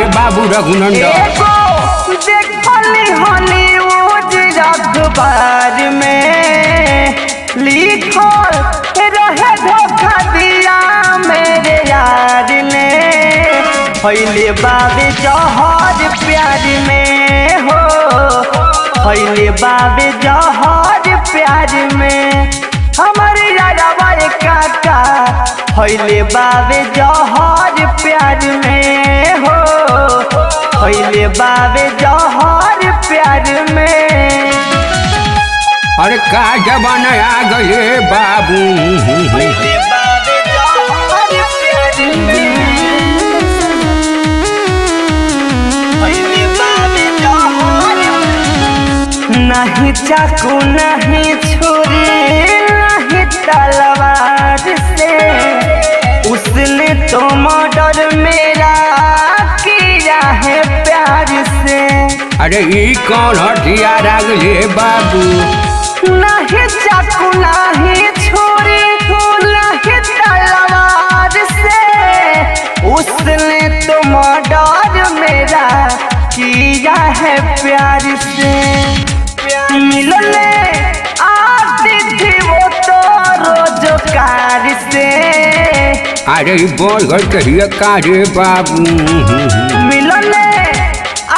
रे बाबू रघुनंदन देखली हॉलीवुड अखबार में लिखल रहे धोखा दिया मेरे यार ने पहले बाबे जहर प्यार में हो पहले बाबे जहर प्यार में हमारे यारवा काका पहले बाबे जहर प्यार में हो पहले बाबे जहर प्यार में। अरे का जमाना आ गए बाबू पहले बाबे जहर प्यार में पहले बाबे जहर नहीं चाकू नहीं छुरी नहीं तलवार से उसने तो मर्डर मेरा किया है प्यार से। अरे ये कौन हथियार आ गए बाबू नहीं चाकू नहीं छुरी नहीं तलवार से उसने तो मर्डर मेरा किया है प्यार से। मिलने आती थी वो तो रोजगार से अरे बोल घर कहिए का रे बाबू मिलने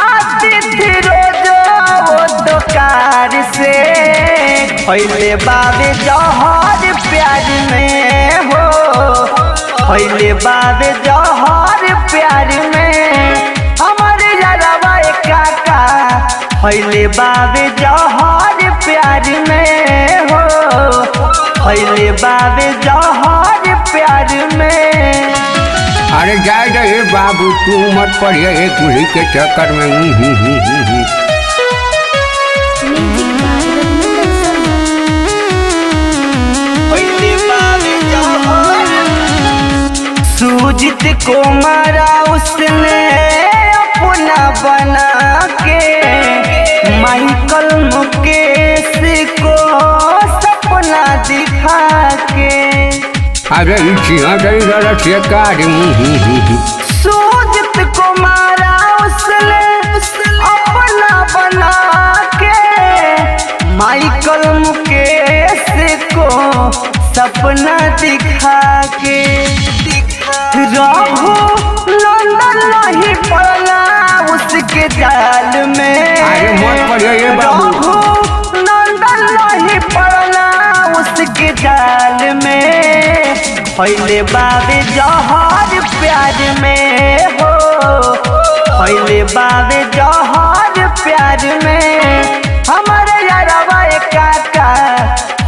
आती थी रोज वो दुकान से पहले बाबे जहर प्यार में हो पहले बाबे जहर प्यार में हमारे यारवा काका पहले बाबे जहर प्यार में हो पहले बाबे जहर प्यार में। अरे जाए रे बाबू तू मत पड़िए एक दूरी के चक्कर में सूजित को मारा उसने अपना बना के माइकल मुकेश को सपना दिखा के। अरे सूजित को मारा उसने अपना बना के माइकल मुकेश को सपना दिखा के। रघु नंदन नहीं पड़ना उसके जाल में रघु नंदन नहीं पड़ना उसके जाल में पहले बाबे जहर प्यार में हो पहले बाबे जहर प्यार में हमारे यारवा काका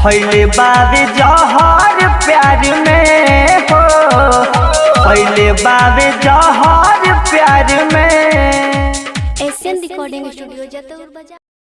पहले बाबे जहर प्यार में हो पहले बाबे जहर प्यार में। एशियन रिकॉर्डिंग स्टूडियो जतौर बाजार।